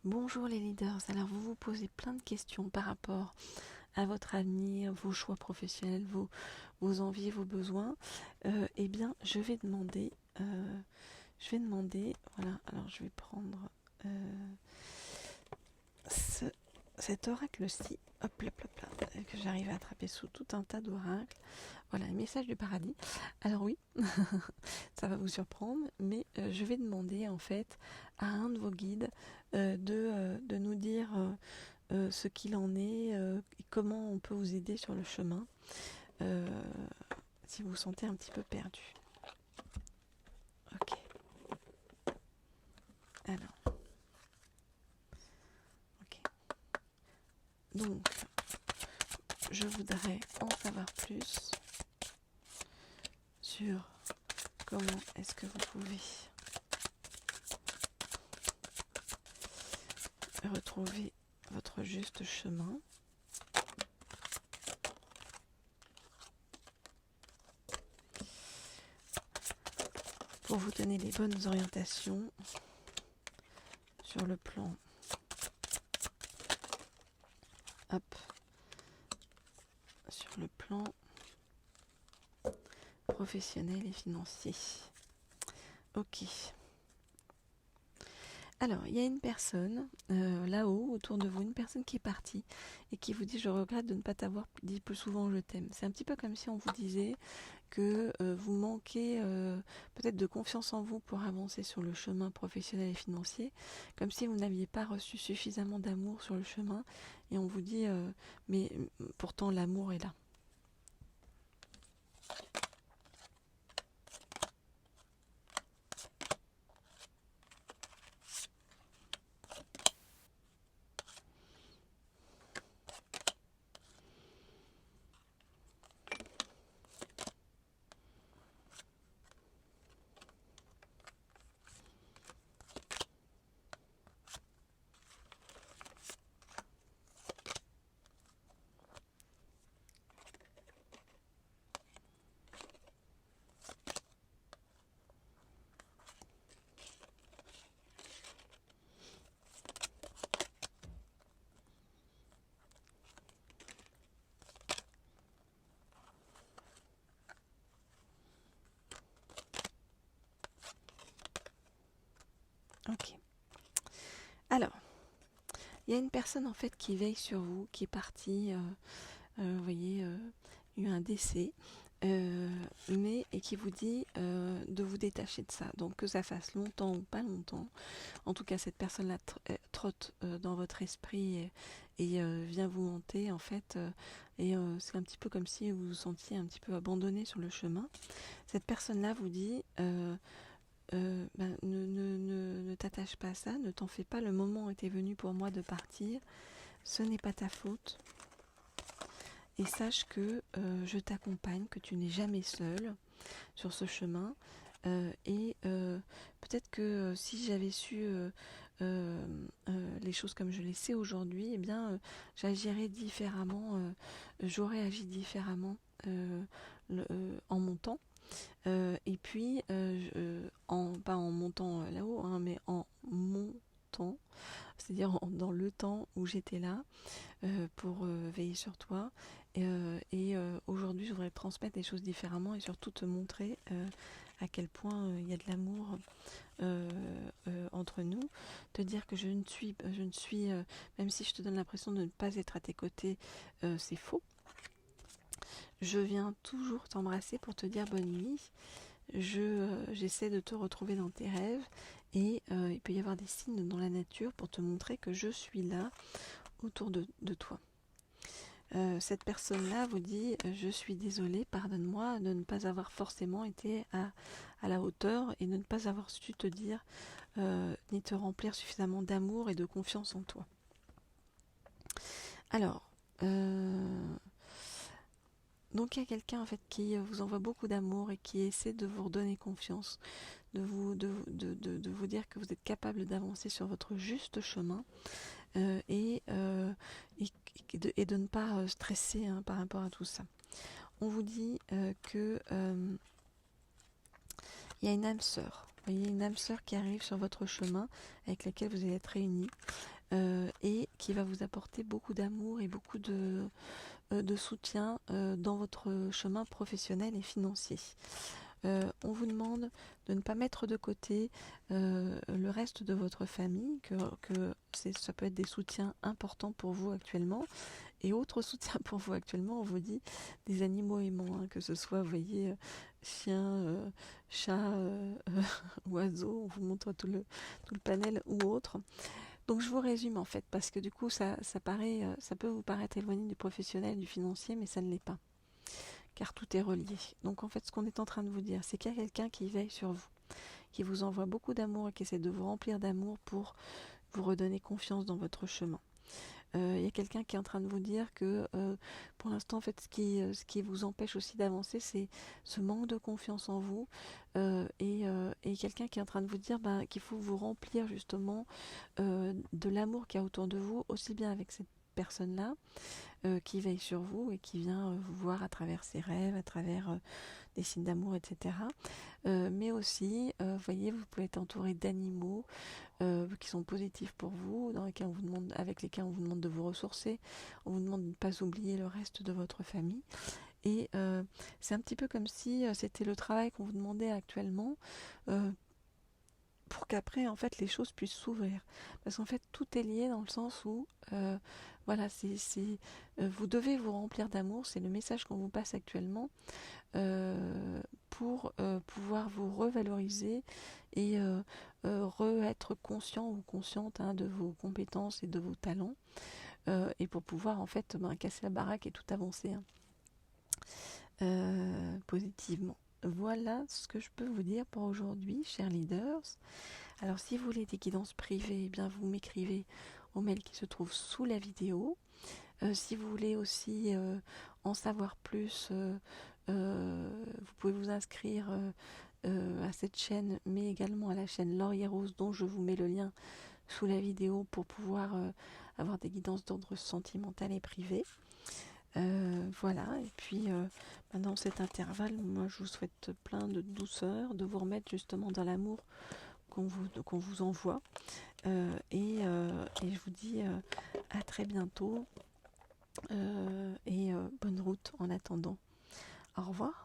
Bonjour les leaders, alors vous vous posez plein de questions par rapport à votre avenir, vos choix professionnels, vos envies, vos besoins. Eh bien, voilà, alors je vais prendre ce, cet oracle-ci, hop là, que j'arrive à attraper sous tout un tas d'oracles. Voilà, un message du paradis. Alors oui, ça va vous surprendre, mais je vais demander en fait à un de vos guides de nous dire ce qu'il en est et comment on peut vous aider sur le chemin euh, si vous vous sentez un petit peu perdu. Ok, alors, ok. Donc, je voudrais en savoir plus sur comment est-ce que vous pouvez retrouver votre juste chemin. Pour vous donner les bonnes orientations sur le plan sur le plan professionnel et financier. Ok. Alors, il y a une personne là-haut, autour de vous, une personne qui est partie et qui vous dit: je regrette de ne pas t'avoir dit plus souvent je t'aime. C'est un petit peu comme si on vous disait que vous manquez peut-être de confiance en vous pour avancer sur le chemin professionnel et financier, comme si vous n'aviez pas reçu suffisamment d'amour sur le chemin, et on vous dit mais pourtant l'amour est là. Ok. Alors, il y a une personne en fait qui veille sur vous, qui est partie, vous voyez, il y a eu un décès, mais et qui vous dit de vous détacher de ça. Donc que ça fasse longtemps ou pas longtemps, en tout cas cette personne-là trotte dans votre esprit et vient vous hanter en fait, et c'est un petit peu comme si vous vous sentiez un petit peu abandonné sur le chemin. Cette personne-là vous dit ne t'attache pas à ça, ne t'en fais pas, le moment était venu pour moi de partir, ce n'est pas ta faute, et sache que je t'accompagne, que tu n'es jamais seul sur ce chemin, et peut-être que si j'avais su les choses comme je les sais aujourd'hui, eh bien j'agirais différemment, j'aurais agi différemment en montant. Et puis, pas en montant là-haut, hein, mais en montant, c'est-à-dire dans le temps où j'étais là pour veiller sur toi. Et aujourd'hui, je voudrais te transmettre des choses différemment et surtout te montrer à quel point il y a de l'amour entre nous. Te dire que je ne suis même si je te donne l'impression de ne pas être à tes côtés, c'est faux. Je viens toujours t'embrasser pour te dire bonne nuit. J'essaie de te retrouver dans tes rêves, et il peut y avoir des signes dans la nature pour te montrer que je suis là autour de toi. Cette personne-là vous dit je suis désolée, pardonne-moi de ne pas avoir forcément été à la hauteur et de ne pas avoir su te dire ni te remplir suffisamment d'amour et de confiance en toi. Alors, donc il y a quelqu'un en fait qui vous envoie beaucoup d'amour et qui essaie de vous redonner confiance, de vous dire que vous êtes capable d'avancer sur votre juste chemin, et de ne pas stresser par rapport à tout ça. On vous dit que il y a une âme sœur Vous voyez une âme sœur qui arrive sur votre chemin, avec laquelle vous allez être réunis, et qui va vous apporter beaucoup d'amour et beaucoup de soutien dans votre chemin professionnel et financier. On vous demande de ne pas mettre de côté le reste de votre famille, que ça peut être des soutiens importants pour vous actuellement. Et autre soutien pour vous actuellement, on vous dit des animaux aimants, hein, que ce soit, vous voyez, chien, chat, oiseau, on vous montre tout le panel ou autre. Donc je vous résume en fait, parce que du coup ça paraît, ça peut vous paraître éloigné du professionnel, du financier, mais ça ne l'est pas, car tout est relié. Donc en fait, ce qu'on est en train de vous dire, c'est qu'il y a quelqu'un qui veille sur vous, qui vous envoie beaucoup d'amour et qui essaie de vous remplir d'amour pour vous redonner confiance dans votre chemin. Il y a quelqu'un qui est en train de vous dire que pour l'instant, en fait, ce qui vous empêche aussi d'avancer, c'est ce manque de confiance en vous, et quelqu'un qui est en train de vous dire qu'il faut vous remplir justement de l'amour qu'il y a autour de vous, aussi bien avec cette personne-là qui veille sur vous et qui vient vous voir à travers ses rêves, à travers des signes d'amour, etc. Mais aussi, vous voyez, vous pouvez être entouré d'animaux qui sont positifs pour vous, dans lesquels on vous demande, avec lesquels on vous demande de vous ressourcer, on vous demande de ne pas oublier le reste de votre famille. Et c'est un petit peu comme si c'était le travail qu'on vous demandait actuellement, pour qu'après en fait les choses puissent s'ouvrir, parce qu'en fait tout est lié dans le sens où voilà, vous devez vous remplir d'amour, c'est le message qu'on vous passe actuellement, pour pouvoir vous revaloriser et être conscient ou consciente, hein, de vos compétences et de vos talents, et pour pouvoir en fait casser la baraque et tout avancer, hein, positivement. Voilà ce que je peux vous dire pour aujourd'hui, chers leaders. Alors si vous voulez des guidances privées, eh bien vous m'écrivez au mail qui se trouve sous la vidéo. Si vous voulez aussi en savoir plus, vous pouvez vous inscrire à cette chaîne, mais également à la chaîne Laurier Rose, dont je vous mets le lien sous la vidéo pour pouvoir avoir des guidances d'ordre sentimental et privé. Voilà, et puis dans cet intervalle, moi je vous souhaite plein de douceur, de vous remettre justement dans l'amour qu'on vous envoie, et je vous dis à très bientôt, et bonne route en attendant. Au revoir.